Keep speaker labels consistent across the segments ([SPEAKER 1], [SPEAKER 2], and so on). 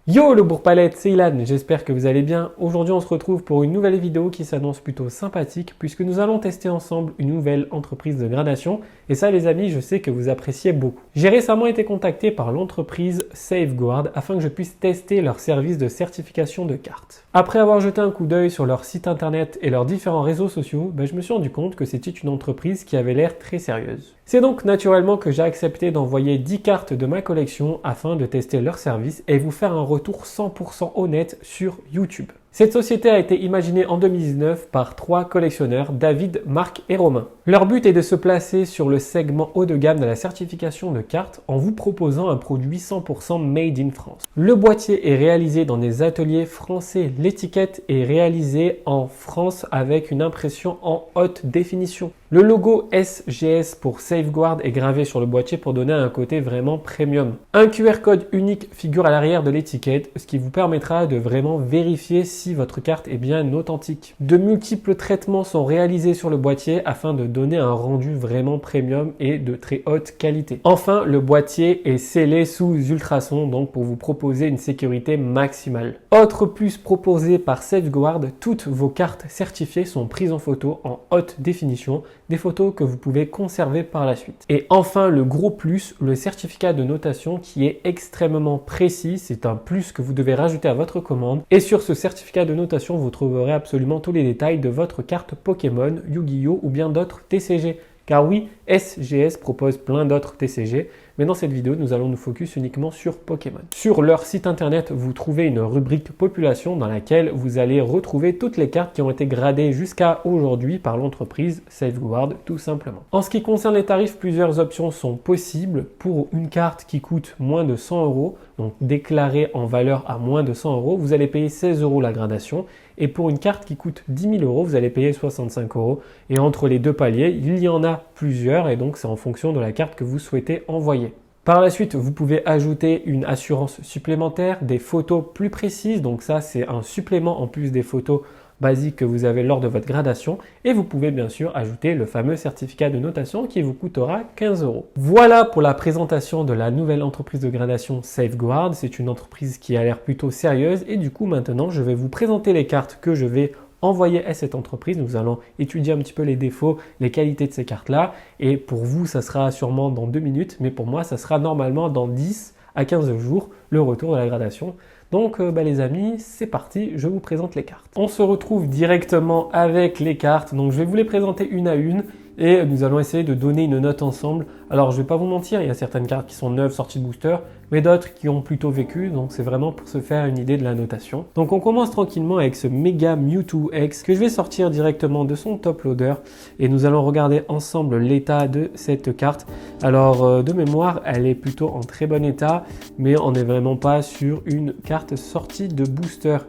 [SPEAKER 1] Yo le bourg-palette, c'est Ilan, j'espère que vous allez bien. Aujourd'hui on se retrouve pour une nouvelle vidéo qui s'annonce plutôt sympathique puisque nous allons tester ensemble une nouvelle entreprise de gradation et ça les amis je sais que vous appréciez beaucoup. J'ai récemment été contacté par l'entreprise Safeguard afin que je puisse tester leur service de certification de cartes. Après avoir jeté un coup d'œil sur leur site internet et leurs différents réseaux sociaux, je me suis rendu compte que c'était une entreprise qui avait l'air très sérieuse. C'est donc naturellement que j'ai accepté d'envoyer 10 cartes de ma collection afin de tester leur service et vous faire un retour 100% honnête sur YouTube. Cette société a été imaginée en 2019 par 3 collectionneurs, David, Marc et Romain. Leur but est de se placer sur le segment haut de gamme de la certification de cartes en vous proposant un produit 100% made in France. Le boîtier est réalisé dans des ateliers français. L'étiquette est réalisée en France avec une impression en haute définition. Le logo SGS pour Safeguard est gravé sur le boîtier pour donner un côté vraiment premium. Un QR code unique figure à l'arrière de l'étiquette, ce qui vous permettra de vraiment vérifier si votre carte est bien authentique. De multiples traitements sont réalisés sur le boîtier afin de donner un rendu vraiment premium et de très haute qualité. Enfin, le boîtier est scellé sous ultrasons, donc pour vous proposer une sécurité maximale. Autre plus proposé par Safeguard, toutes vos cartes certifiées sont prises en photo en haute définition, des photos que vous pouvez conserver par la suite. Et enfin, le gros plus, le certificat de notation qui est extrêmement précis. C'est un plus que vous devez rajouter à votre commande. Et sur ce certificat de notation, vous trouverez absolument tous les détails de votre carte Pokémon, Yu-Gi-Oh! Ou bien d'autres TCG. Car oui, SGS propose plein d'autres TCG, mais dans cette vidéo, nous allons nous focus uniquement sur Pokémon. Sur leur site internet, vous trouvez une rubrique population dans laquelle vous allez retrouver toutes les cartes qui ont été gradées jusqu'à aujourd'hui par l'entreprise Safeguard, tout simplement. En ce qui concerne les tarifs, plusieurs options sont possibles. Pour une carte qui coûte moins de 100 €, donc déclarée en valeur à moins de 100 €, vous allez payer 16 € la gradation. Et pour une carte qui coûte 10 000 €, vous allez payer 65 €. Et entre les deux paliers, il y en a plusieurs et donc c'est en fonction de la carte que vous souhaitez envoyer. Par la suite, vous pouvez ajouter une assurance supplémentaire, des photos plus précises. Donc ça, c'est un supplément en plus des photos basiques que vous avez lors de votre gradation. Et vous pouvez bien sûr ajouter le fameux certificat de notation qui vous coûtera 15 €. Voilà pour la présentation de la nouvelle entreprise de gradation Safeguard. C'est une entreprise qui a l'air plutôt sérieuse. Et du coup, maintenant, je vais vous présenter les cartes que je vais envoyer à cette entreprise. Nous allons étudier un petit peu les défauts, les qualités de ces cartes-là. Et pour vous, ça sera sûrement dans 2 minutes. Mais pour moi, ça sera normalement dans 10 à 15 jours le retour de la gradation. Donc les amis, c'est parti, je vous présente les cartes. On se retrouve directement avec les cartes. Donc je vais vous les présenter une à une et nous allons essayer de donner une note ensemble. Alors je ne vais pas vous mentir, il y a certaines cartes qui sont neuves, sorties de booster, mais d'autres qui ont plutôt vécu. Donc c'est vraiment pour se faire une idée de la notation. Donc on commence tranquillement avec ce Mega Mewtwo X que je vais sortir directement de son top loader. Et nous allons regarder ensemble l'état de cette carte. Alors de mémoire, elle est plutôt en très bon état, mais on n'est vraiment pas sur une carte sortie de booster.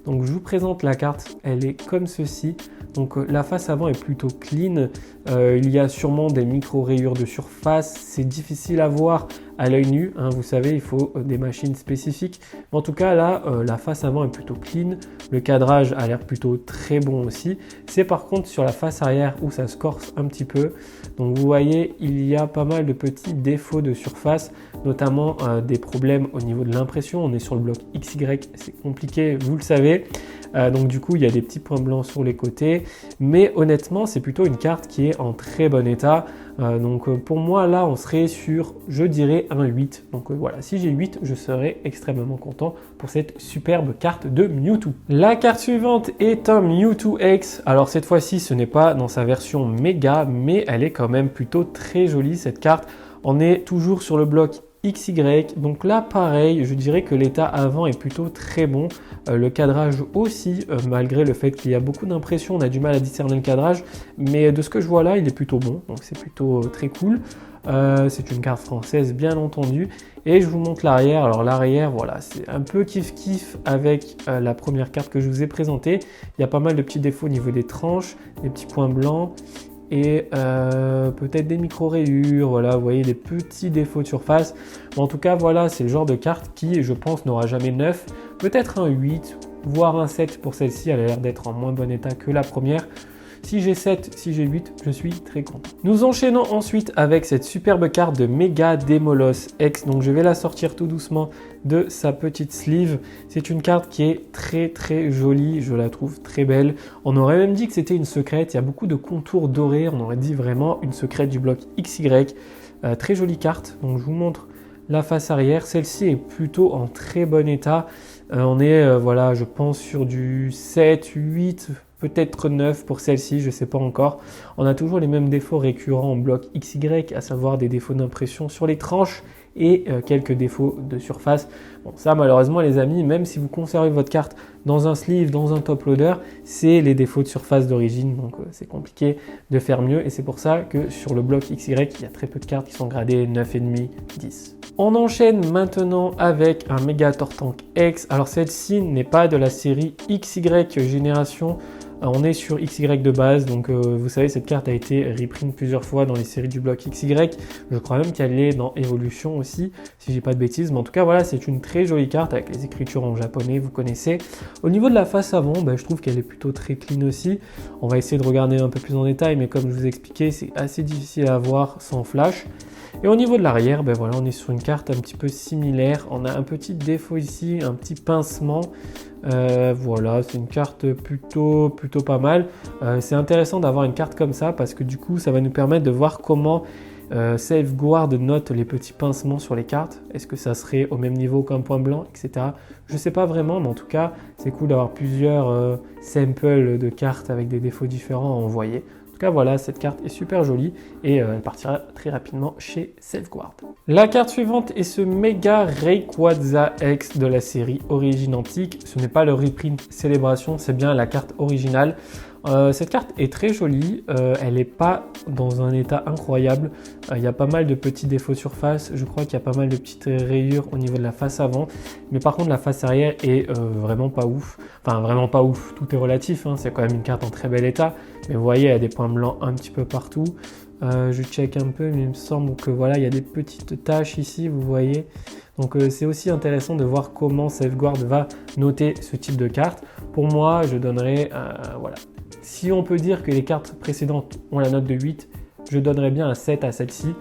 [SPEAKER 1] Donc je vous présente la carte, elle est comme ceci. Donc la face avant est plutôt clean, il y a sûrement des micro rayures de surface, c'est difficile à voir à l'œil nu, hein, vous savez il faut des machines spécifiques. Mais en tout cas là, la face avant est plutôt clean, le cadrage a l'air plutôt très bon aussi. C'est par contre sur la face arrière où ça se corse un petit peu. Donc vous voyez il y a pas mal de petits défauts de surface, notamment des problèmes au niveau de l'impression. On est sur le bloc XY, c'est compliqué, vous le savez. Donc du coup il y a des petits points blancs sur les côtés, mais honnêtement c'est plutôt une carte qui est en très bon état. Donc pour moi là on serait sur, je dirais, un 8. Donc voilà, si j'ai 8 je serais extrêmement content pour cette superbe carte de Mewtwo. La carte suivante est un Mewtwo X. Alors cette fois-ci ce n'est pas dans sa version méga, mais elle est quand même plutôt très jolie cette carte. On est toujours sur le bloc XY, donc là pareil, je dirais que l'état avant est plutôt très bon, le cadrage aussi, malgré le fait qu'il y a beaucoup d'impressions, on a du mal à discerner le cadrage, mais de ce que je vois là il est plutôt bon, donc c'est plutôt très cool. C'est une carte française bien entendu, et je vous montre l'arrière. Alors l'arrière, voilà, c'est un peu kiff avec la première carte que je vous ai présentée. Il y a pas mal de petits défauts au niveau des tranches, des petits points blancs et peut-être des micro rayures, voilà, vous voyez des petits défauts de surface. En tout cas voilà, c'est le genre de carte qui je pense n'aura jamais 9, peut-être un 8 voire un 7 pour celle-ci. Elle a l'air d'être en moins bon état que la première. Si j'ai 7, si j'ai 8, je suis très content. Nous enchaînons ensuite avec cette superbe carte de Mega Demolos X. Donc je vais la sortir tout doucement de sa petite sleeve. C'est une carte qui est très jolie, je la trouve très belle. On aurait même dit que c'était une secrète, il y a beaucoup de contours dorés, on aurait dit vraiment une secrète du bloc XY. Très jolie carte, donc je vous montre la face arrière. Celle-ci est plutôt en très bon état. On est, voilà, je pense sur du 7, 8, peut-être 9 pour celle-ci, je ne sais pas encore. On a toujours les mêmes défauts récurrents en bloc XY, à savoir des défauts d'impression sur les tranches et quelques défauts de surface. Bon, ça malheureusement les amis, même si vous conservez votre carte dans un sleeve, dans un top loader, c'est les défauts de surface d'origine, donc c'est compliqué de faire mieux et c'est pour ça que sur le bloc XY, il y a très peu de cartes qui sont gradées 9,5, 10. On enchaîne maintenant avec un Megator Tank X. Alors celle-ci n'est pas de la série XY génération. On est sur XY de base, donc vous savez cette carte a été reprint plusieurs fois dans les séries du bloc XY. Je crois même qu'elle est dans Evolution aussi, si j'ai pas de bêtises. Mais en tout cas voilà, c'est une très jolie carte avec les écritures en japonais, vous connaissez. Au niveau de la face avant, je trouve qu'elle est plutôt très clean aussi. On va essayer de regarder un peu plus en détail, mais comme je vous ai expliqué, c'est assez difficile à voir sans flash. Et au niveau de l'arrière, voilà, on est sur une carte un petit peu similaire. On a un petit défaut ici, un petit pincement. Voilà, c'est une carte plutôt pas mal. C'est intéressant d'avoir une carte comme ça parce que du coup, ça va nous permettre de voir comment Safeguard note les petits pincements sur les cartes. Est-ce que ça serait au même niveau qu'un point blanc, etc. Je ne sais pas vraiment, mais en tout cas, c'est cool d'avoir plusieurs samples de cartes avec des défauts différents à envoyer. En tout cas, voilà, cette carte est super jolie et elle partira très rapidement chez Safeguard. La carte suivante est ce Mega Rayquaza X de la série Origine Antique. Ce n'est pas le reprint Célébration, c'est bien la carte originale. Cette carte est très jolie, elle n'est pas dans un état incroyable, il y a pas mal de petits défauts surface, je crois qu'il y a pas mal de petites rayures au niveau de la face avant, mais par contre la face arrière est vraiment pas ouf, enfin vraiment pas ouf, tout est relatif, hein, c'est quand même une carte en très bel état, mais vous voyez il y a des points blancs un petit peu partout, je check un peu mais il me semble que voilà il y a des petites taches ici, vous voyez. Donc c'est aussi intéressant de voir comment Safeguard va noter ce type de carte. Pour moi je donnerais, voilà. Si on peut dire que les cartes précédentes ont la note de 8, je donnerais bien un 7 à celle-ci.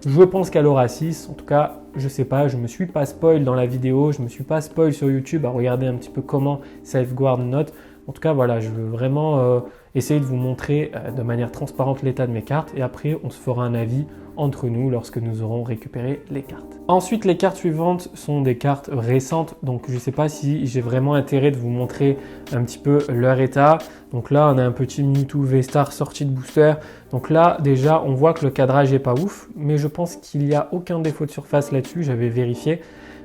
[SPEAKER 1] Je pense qu'elle aura 6. En tout cas, je sais pas, je me suis pas spoil dans la vidéo, je me suis pas spoil sur YouTube à regarder un petit peu comment Safeguard note. En tout cas, voilà, je veux vraiment essayer de vous montrer de manière transparente l'état de mes cartes et après, on se fera un avis entre nous lorsque nous aurons récupéré les cartes. Ensuite, les cartes suivantes sont des cartes récentes, donc je ne sais pas si j'ai vraiment intérêt de vous montrer un petit peu leur état. Donc là, on a un petit Mewtwo V-Star sorti de booster. Donc là, déjà, on voit que le cadrage n'est pas ouf, mais je pense qu'il n'y a aucun défaut de surface là-dessus, j'avais vérifié.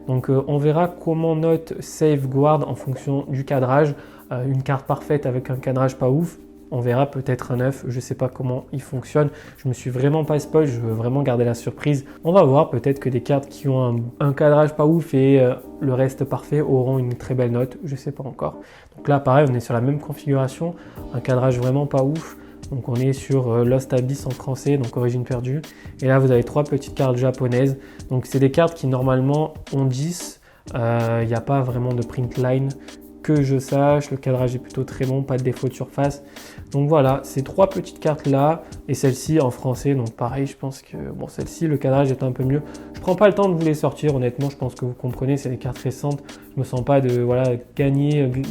[SPEAKER 1] Donc on verra comment note Safeguard en fonction du cadrage. Une carte parfaite avec un cadrage pas ouf, on verra peut-être un 9, je ne sais pas comment il fonctionne. Je me suis vraiment pas spoil, je veux vraiment garder la surprise. On va voir, peut-être que des cartes qui ont un cadrage pas ouf et le reste parfait auront une très belle note, je ne sais pas encore. Donc là pareil, on est sur la même configuration, un cadrage vraiment pas ouf. Donc on est sur Lost Abyss en français, donc Origine perdue. Et là vous avez 3 petites cartes japonaises. Donc c'est des cartes qui normalement ont 10. Il n'y a pas vraiment de print line que je sache, le cadrage est plutôt très bon, pas de défaut de surface. Donc voilà, ces 3 petites cartes là et celle-ci en français, donc pareil, je pense que bon, celle-ci le cadrage est un peu mieux. Je prends pas le temps de vous les sortir, honnêtement, je pense que vous comprenez, c'est des cartes récentes. Je me sens pas de voilà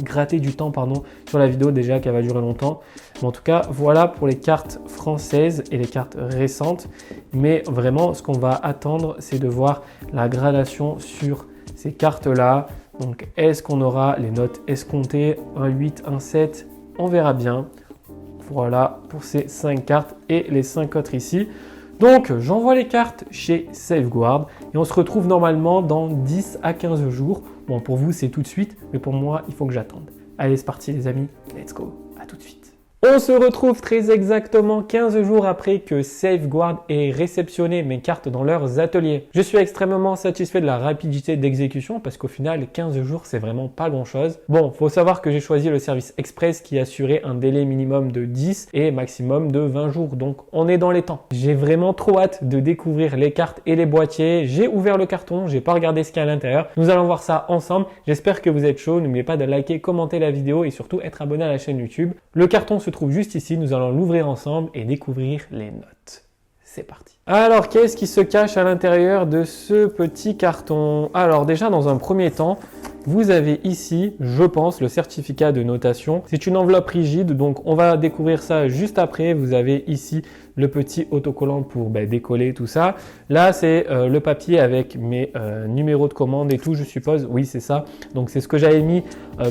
[SPEAKER 1] gratter du temps pardon sur la vidéo déjà qu'elle va durer longtemps. Mais en tout cas, voilà pour les cartes françaises et les cartes récentes. Mais vraiment, ce qu'on va attendre, c'est de voir la gradation sur ces cartes là. Donc, est-ce qu'on aura les notes escomptées, un 8, un 7, on verra bien. Voilà pour ces 5 cartes et les 5 autres ici. Donc, j'envoie les cartes chez Safeguard et on se retrouve normalement dans 10 à 15 jours. Bon, pour vous, c'est tout de suite, mais pour moi, il faut que j'attende. Allez, c'est parti les amis, let's go, à tout de suite. On se retrouve très exactement 15 jours après que Safeguard ait réceptionné mes cartes dans leurs ateliers. Je suis extrêmement satisfait de la rapidité d'exécution parce qu'au final, 15 jours, c'est vraiment pas grand chose. Bon, faut savoir que j'ai choisi le service express qui assurait un délai minimum de 10 et maximum de 20 jours. Donc, on est dans les temps. J'ai vraiment trop hâte de découvrir les cartes et les boîtiers. J'ai ouvert le carton, j'ai pas regardé ce qu'il y a à l'intérieur. Nous allons voir ça ensemble. J'espère que vous êtes chaud. N'oubliez pas de liker, commenter la vidéo et surtout être abonné à la chaîne YouTube. Le carton se trouve juste ici. Nous allons l'ouvrir ensemble et découvrir les notes. C'est parti. Alors, qu'est-ce qui se cache à l'intérieur de ce petit carton? Alors déjà, dans un premier temps, vous avez ici, je pense, le certificat de notation. C'est une enveloppe rigide, donc on va découvrir ça juste après. Vous avez ici le petit autocollant pour décoller tout ça. Là, c'est le papier avec mes numéros de commande et tout, je suppose. Oui, c'est ça. Donc, c'est ce que j'avais mis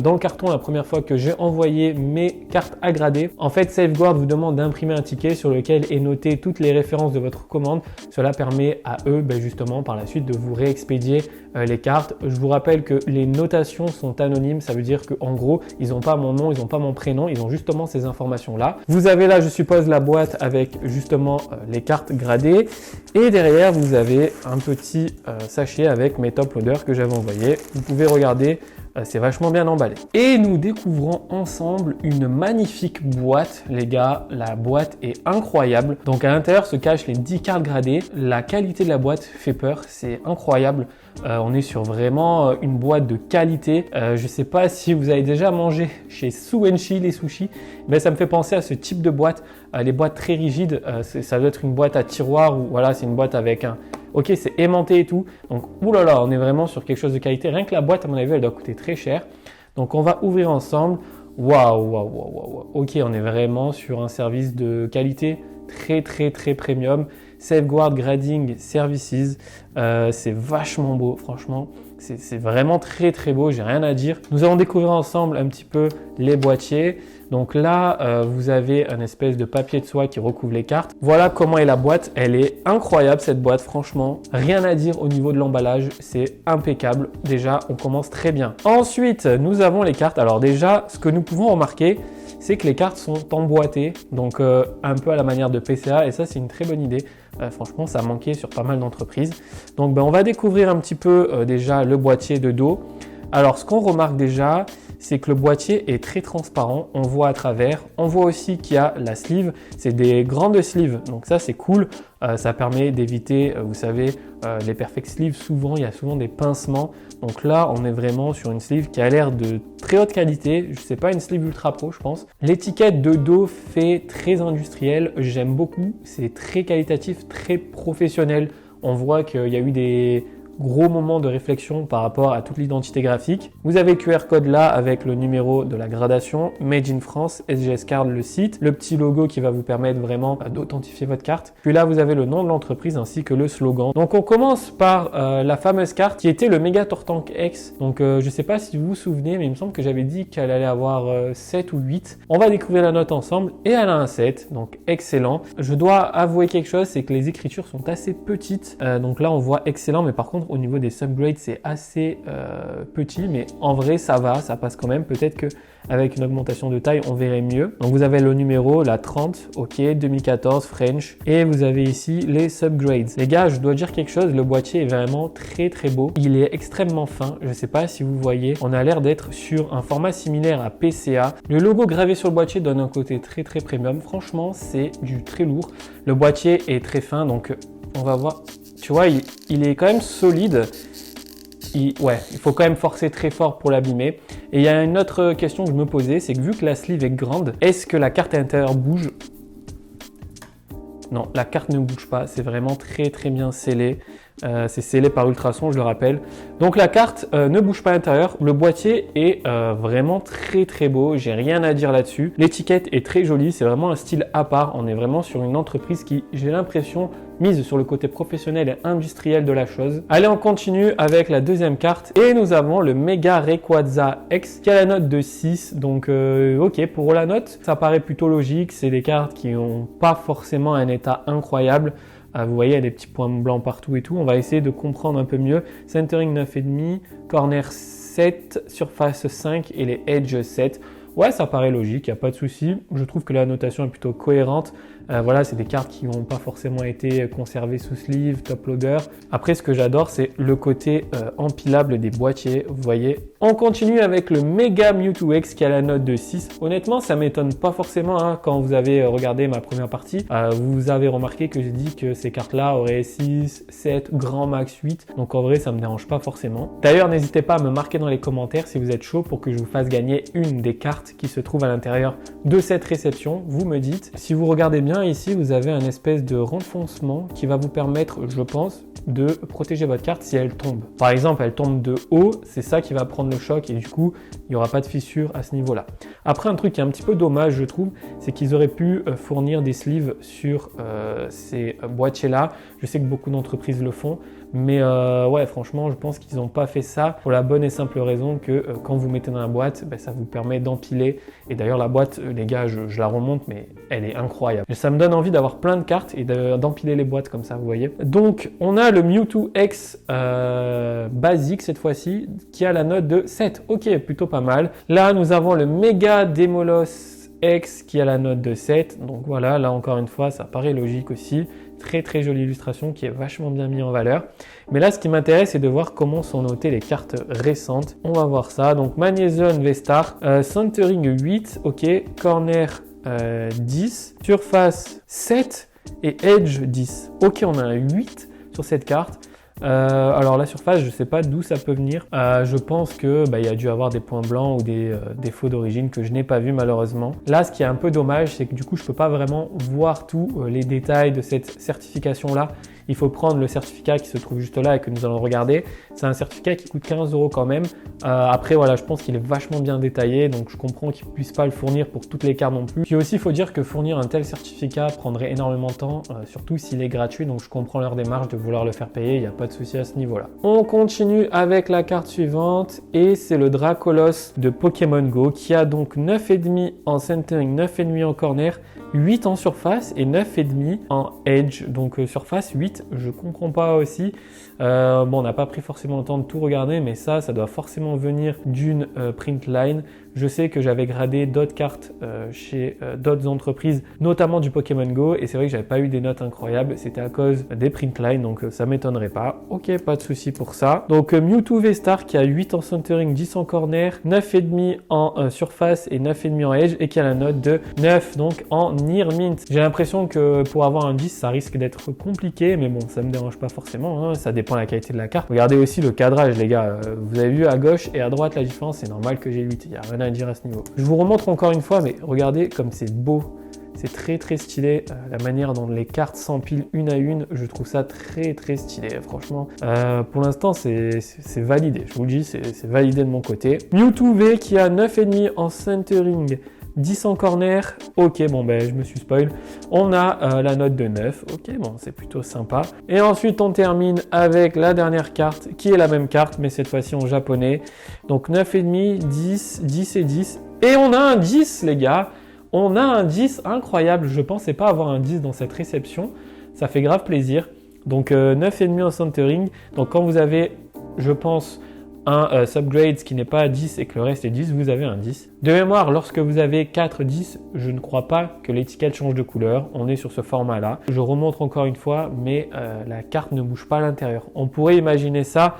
[SPEAKER 1] dans le carton la première fois que j'ai envoyé mes cartes à grader. En fait, Safeguard vous demande d'imprimer un ticket sur lequel est noté toutes les références de votre commande. Cela permet à eux, justement, par la suite, de vous réexpédier les cartes. Je vous rappelle que les notations sont anonymes. Ça veut dire qu'en gros, ils n'ont pas mon nom, ils n'ont pas mon prénom, ils ont justement ces informations-là. Vous avez là, je suppose, la boîte avec justement les cartes gradées. Et derrière, vous avez un petit sachet avec mes top loaders que j'avais envoyés. Vous pouvez regarder, c'est vachement bien emballé. Et nous découvrons ensemble une magnifique boîte, les gars. La boîte est incroyable. Donc à l'intérieur se cachent les 10 cartes gradées. La qualité de la boîte fait peur, c'est incroyable. On est sur vraiment une boîte de qualité. Je ne sais pas si vous avez déjà mangé chez Suenchi les sushis, mais ça me fait penser à ce type de boîte. Les boîtes très rigides, ça doit être une boîte à tiroir ou voilà, c'est une boîte avec un... Ok, c'est aimanté et tout. Donc, oulala, on est vraiment sur quelque chose de qualité. Rien que la boîte, à mon avis, elle doit coûter très cher. Donc, on va ouvrir ensemble. Waouh, waouh, waouh, waouh. Ok, on est vraiment sur un service de qualité très, très, très premium. Safeguard Grading Services. C'est vachement beau, franchement. C'est vraiment très, très beau. J'ai rien à dire. Nous allons découvrir ensemble un petit peu les boîtiers. Donc là, vous avez un espèce de papier de soie qui recouvre les cartes. Voilà comment est la boîte. Elle est incroyable cette boîte, franchement. Rien à dire au niveau de l'emballage, c'est impeccable. Déjà, on commence très bien. Ensuite, nous avons les cartes. Alors déjà, ce que nous pouvons remarquer, c'est que les cartes sont emboîtées, donc un peu à la manière de PCA, et ça c'est une très bonne idée. Franchement, ça manquait sur pas mal d'entreprises. Donc on va découvrir un petit peu déjà le boîtier de dos. Alors ce qu'on remarque déjà, c'est que le boîtier est très transparent, on voit à travers. On voit aussi qu'il y a la sleeve, c'est des grandes sleeves, donc ça c'est cool. Ça permet d'éviter, vous savez, les perfect sleeves, souvent il y a souvent des pincements. Donc là, on est vraiment sur une sleeve qui a l'air de très haute qualité. Je sais pas, une sleeve ultra pro, je pense. L'étiquette de dos fait très industriel, j'aime beaucoup. C'est très qualitatif, très professionnel. On voit qu'il y a eu des gros moment de réflexion par rapport à toute l'identité graphique. Vous avez le QR code là avec le numéro de la gradation, Made in France, SGS Card le site, le petit logo qui va vous permettre vraiment d'authentifier votre carte. Puis là, vous avez le nom de l'entreprise ainsi que le slogan. Donc on commence par la fameuse carte qui était le Mega Tortank X. Donc je sais pas si vous vous souvenez, mais il me semble que j'avais dit qu'elle allait avoir 7 ou 8. On va découvrir la note ensemble et elle a un 7, donc excellent. Je dois avouer quelque chose, c'est que les écritures sont assez petites. Donc là, on voit excellent, mais par contre, au niveau des subgrades, c'est assez petit, mais en vrai, ça va, ça passe quand même. Peut-être qu'avec une augmentation de taille, on verrait mieux. Donc, vous avez le numéro, la 30, ok, 2014, French, et vous avez ici les subgrades. Les gars, je dois dire quelque chose, le boîtier est vraiment très, très beau. Il est extrêmement fin, je ne sais pas si vous voyez. On a l'air d'être sur un format similaire à PCA. Le logo gravé sur le boîtier donne un côté très, très premium. Franchement, c'est du très lourd. Le boîtier est très fin, donc on va voir. Tu vois, il est quand même solide. Il faut quand même forcer très fort pour l'abîmer. Et il y a une autre question que je me posais, c'est que vu que la sleeve est grande, est-ce que la carte à l'intérieur bouge? Non, la carte ne bouge pas. C'est vraiment très très bien scellé. C'est scellé par ultrasons, je le rappelle. Donc la carte ne bouge pas à l'intérieur. Le boîtier est vraiment très très beau. J'ai rien à dire là-dessus. L'étiquette est très jolie. C'est vraiment un style à part. On est vraiment sur une entreprise qui, j'ai l'impression, mise sur le côté professionnel et industriel de la chose. Allez, on continue avec la deuxième carte. Et nous avons le Mega Rayquaza X qui a la note de 6. Donc ok, pour la note, ça paraît plutôt logique. C'est des cartes qui n'ont pas forcément un état incroyable. Vous voyez, il y a des petits points blancs partout et tout. On va essayer de comprendre un peu mieux. Centering 9,5, corner 7, surface 5 et les edges 7. Ouais, ça paraît logique, il n'y a pas de souci. Je trouve que la notation est plutôt cohérente. Voilà, c'est des cartes qui n'ont pas forcément été conservées sous sleeve, top loader. Après, ce que j'adore, c'est le côté empilable des boîtiers, vous voyez. On continue avec le Mega Mewtwo X qui a la note de 6. Honnêtement, ça m'étonne pas forcément hein, quand vous avez regardé ma première partie. Vous avez remarqué que j'ai dit que ces cartes-là auraient 6, 7, grand max 8. Donc en vrai, ça me dérange pas forcément. D'ailleurs, n'hésitez pas à me marquer dans les commentaires si vous êtes chaud pour que je vous fasse gagner une des cartes qui se trouve à l'intérieur de cette réception. Vous me dites. Si vous regardez bien ici, vous avez un espèce de renfoncement qui va vous permettre, je pense, de protéger votre carte si elle tombe. Par exemple, elle tombe de haut, c'est ça qui va prendre le choc et du coup, il n'y aura pas de fissure à ce niveau-là. Après, un truc qui est un petit peu dommage, je trouve, c'est qu'ils auraient pu fournir des sleeves sur ces boîtiers-là. Je sais que beaucoup d'entreprises le font, mais ouais, franchement, je pense qu'ils n'ont pas fait ça pour la bonne et simple raison que quand vous mettez dans la boîte, ça vous permet d'empiler. Et d'ailleurs, la boîte, les gars, je la remonte, mais elle est incroyable. Ça me donne envie d'avoir plein de cartes et d'empiler les boîtes comme ça, vous voyez. Donc, on a le Mewtwo X basique cette fois-ci, qui a la note de 7. Ok, plutôt pas mal. Là, nous avons le Mega Demolos X qui a la note de 7. Donc voilà, là encore une fois, ça paraît logique aussi. Très très jolie illustration qui est vachement bien mise en valeur. Mais là, ce qui m'intéresse, c'est de voir comment sont notées les cartes récentes. On va voir ça. Donc Magnézone V-Star, Centering 8, ok, Corner 10, Surface 7 et Edge 10. Ok, on a un 8 sur cette carte. Alors la surface, je ne sais pas d'où ça peut venir. Je pense que il y a dû avoir des points blancs ou des défauts d'origine que je n'ai pas vu malheureusement. Là, ce qui est un peu dommage, c'est que du coup, je ne peux pas vraiment voir tous les détails de cette certification-là. Il faut prendre le certificat qui se trouve juste là et que nous allons regarder. C'est un certificat qui coûte 15 € quand même. Après, voilà, je pense qu'il est vachement bien détaillé, donc je comprends qu'ils ne puissent pas le fournir pour toutes les cartes non plus. Puis aussi, il faut dire que fournir un tel certificat prendrait énormément de temps, surtout s'il est gratuit, donc je comprends leur démarche de vouloir le faire payer, il n'y a pas de souci à ce niveau-là. On continue avec la carte suivante et c'est le Dracolos de Pokémon Go qui a donc 9,5 en centering, 9,5 en corner, 8 en surface et 9,5 en edge, donc surface 8, je comprends pas aussi. Bon, on n'a pas pris forcément le temps de tout regarder, mais ça doit forcément venir d'une print line. Je sais que j'avais gradé d'autres cartes chez d'autres entreprises, notamment du Pokémon Go, et c'est vrai que j'avais pas eu des notes incroyables, c'était à cause des print lines, donc ça m'étonnerait pas. Ok, pas de souci pour ça. Donc Mewtwo V-Star qui a 8 en centering, 10 en corner, 9,5 en surface et 9,5 en edge, et qui a la note de 9 donc en Near Mint. J'ai l'impression que pour avoir un 10, ça risque d'être compliqué, mais bon, ça me dérange pas forcément, hein, ça dépend de la qualité de la carte. Regardez aussi le cadrage, les gars. Vous avez vu à gauche et à droite la différence, c'est normal que j'ai 8, il n'y a rien à dire à ce niveau. Je vous remontre encore une fois, mais regardez comme c'est beau. C'est très très stylé, la manière dont les cartes s'empilent une à une, je trouve ça très très stylé, franchement. Pour l'instant, c'est validé, je vous le dis, c'est validé de mon côté. Mewtwo V qui a 9,5 en centering, 10 en corner, ok, bon je me suis spoil. On a la note de 9, ok, bon c'est plutôt sympa. Et ensuite on termine avec la dernière carte qui est la même carte mais cette fois-ci en japonais. Donc 9,5, 10, 10 et 10. Et on a un 10 les gars, on a un 10 incroyable, je pensais pas avoir un 10 dans cette réception, ça fait grave plaisir. Donc 9,5 en centering, donc quand vous avez, je pense, un subgrade qui n'est pas à 10 et que le reste est 10, vous avez un 10. De mémoire, lorsque vous avez 4 10, je ne crois pas que l'étiquette change de couleur. On est sur ce format-là. Je remontre encore une fois, mais la carte ne bouge pas à l'intérieur. On pourrait imaginer ça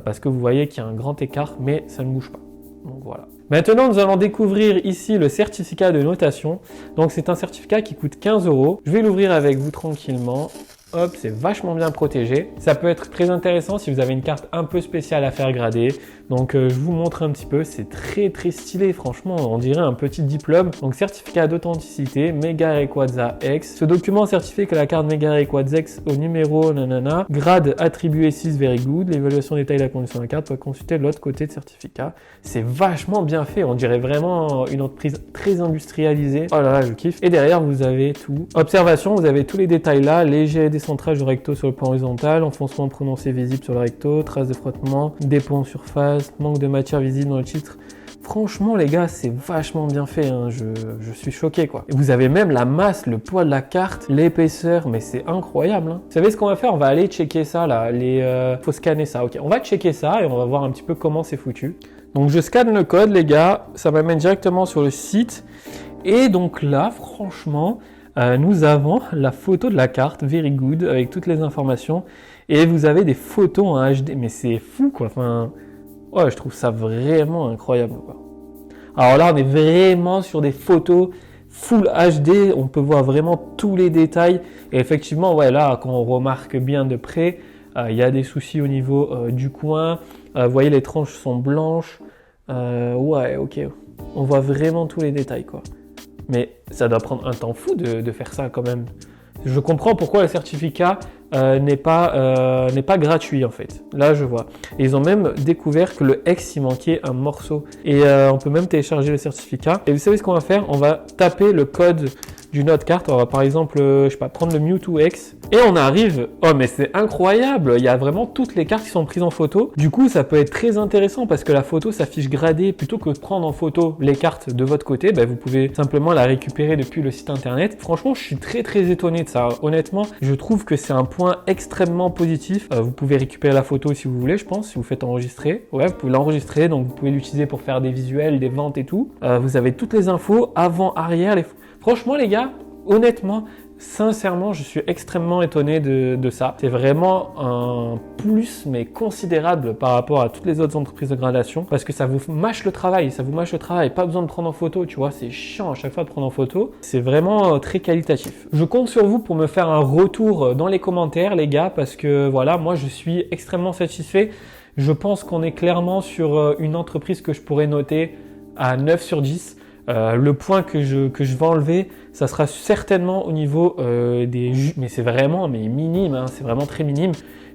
[SPEAKER 1] parce que vous voyez qu'il y a un grand écart, mais ça ne bouge pas. Donc voilà. Maintenant, nous allons découvrir ici le certificat de notation. Donc c'est un certificat qui coûte 15 €. Je vais l'ouvrir avec vous tranquillement. Hop, c'est vachement bien protégé. Ça peut être très intéressant si vous avez une carte un peu spéciale à faire grader. Donc je vous montre un petit peu, c'est très très stylé, franchement, on dirait un petit diplôme. Donc certificat d'authenticité, Mega Rayquaza X. Ce document certifie que la carte Mega Rayquaza X au numéro nanana, grade attribué 6 very good. L'évaluation détaille la condition de la carte, peut consulter de l'autre côté de certificat. C'est vachement bien fait, on dirait vraiment une entreprise très industrialisée. Oh là là, je kiffe. Et derrière, vous avez tout. Observation, vous avez tous les détails là, léger décentrage du recto sur le plan horizontal, enfoncement prononcé visible sur le recto, traces de frottement, dépôt en surface, manque de matière visible dans le titre. Franchement les gars, c'est vachement bien fait, hein. Je suis choqué quoi. Et vous avez même la masse, le poids de la carte, l'épaisseur, mais c'est incroyable, hein. Vous savez ce qu'on va faire? On va aller checker ça là, faut scanner ça, ok. On va checker ça et on va voir un petit peu comment c'est foutu. Donc je scanne le code les gars, ça m'amène directement sur le site. Et donc là, franchement, nous avons la photo de la carte, very good, avec toutes les informations. Et vous avez des photos en HD, mais c'est fou quoi. Enfin, ouais, je trouve ça vraiment incroyable quoi. Alors là, on est vraiment sur des photos full HD, on peut voir vraiment tous les détails. Et effectivement, ouais, là, quand on remarque bien de près, il y a des soucis au niveau du coin. Vous voyez, les tranches sont blanches. Ouais, ok. On voit vraiment tous les détails quoi. Mais ça doit prendre un temps fou de faire ça quand même. Je comprends pourquoi le certificat n'est pas gratuit en fait. Là je vois. Et ils ont même découvert que le X il manquait un morceau. Et on peut même télécharger le certificat. Et vous savez ce qu'on va faire? On va taper le code d'une autre carte. On va par exemple, je sais pas, prendre le Mewtwo X. Et on arrive. Oh mais c'est incroyable! Il y a vraiment toutes les cartes qui sont prises en photo. Du coup ça peut être très intéressant parce que la photo s'affiche gradée. Plutôt que de prendre en photo les cartes de votre côté, ben, vous pouvez simplement la récupérer depuis le site internet. Franchement je suis très étonné de ça. Honnêtement je trouve que c'est un point extrêmement positif. Vous pouvez récupérer la photo si vous voulez, je pense, si vous faites enregistrer. Ouais, vous pouvez l'enregistrer, donc vous pouvez l'utiliser pour faire des visuels, des ventes et tout. Vous avez toutes les infos, avant, arrière. Franchement les gars, honnêtement, sincèrement, je suis extrêmement étonné de ça. C'est vraiment un plus, mais considérable par rapport à toutes les autres entreprises de gradation, parce que ça vous mâche le travail, Pas besoin de prendre en photo, tu vois, c'est chiant à chaque fois de prendre en photo. C'est vraiment très qualitatif. Je compte sur vous pour me faire un retour dans les commentaires, les gars, parce que voilà, moi je suis extrêmement satisfait. Je pense qu'on est clairement sur une entreprise que je pourrais noter à 9 sur 10. Le point que je vais enlever, ça sera certainement au niveau mais c'est vraiment minime, hein, c'est vraiment très minime.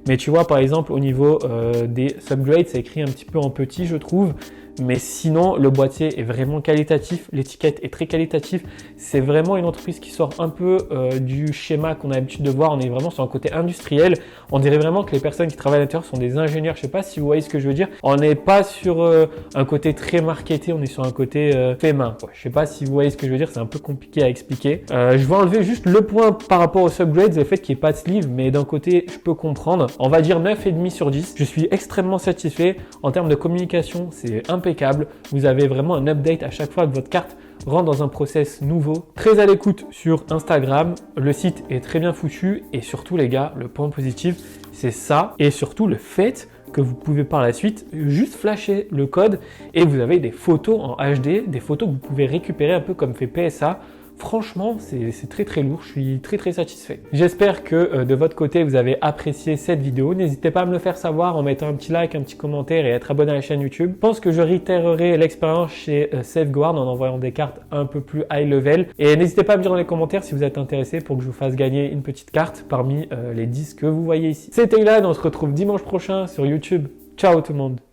[SPEAKER 1] Mais tu vois, par exemple, au niveau des subgrades, c'est écrit un petit peu en petit, je trouve. Mais sinon, le boîtier est vraiment qualitatif, l'étiquette est très qualitative. C'est vraiment une entreprise qui sort un peu du schéma qu'on a l'habitude de voir. On est vraiment sur un côté industriel. On dirait vraiment que les personnes qui travaillent à l'intérieur sont des ingénieurs. Je sais pas si vous voyez ce que je veux dire. On n'est pas sur un côté très marketé, on est sur un côté fait main. Je sais pas si vous voyez ce que je veux dire, c'est un peu compliqué à expliquer. Je vais enlever juste le point par rapport aux subgrades, le fait qu'il n'y ait pas de sleeve, mais d'un côté, je peux comprendre. On va dire 9,5 sur 10. Je suis extrêmement satisfait. En termes de communication, c'est impeccable. Vous avez vraiment un update à chaque fois que votre carte rentre dans un process nouveau. Très à l'écoute sur Instagram. Le site est très bien foutu et surtout les gars, le point positif, c'est ça et surtout le fait que vous pouvez par la suite juste flasher le code et vous avez des photos en HD, des photos que vous pouvez récupérer un peu comme fait PSA. Franchement, c'est très lourd, je suis très satisfait. J'espère que de votre côté, vous avez apprécié cette vidéo. N'hésitez pas à me le faire savoir en mettant un petit like, un petit commentaire et être abonné à la chaîne YouTube. Je pense que je réitérerai l'expérience chez Safeguard en envoyant des cartes un peu plus high level. Et n'hésitez pas à me dire dans les commentaires si vous êtes intéressé pour que je vous fasse gagner une petite carte parmi les 10 que vous voyez ici. C'était Ilan, on se retrouve dimanche prochain sur YouTube. Ciao tout le monde!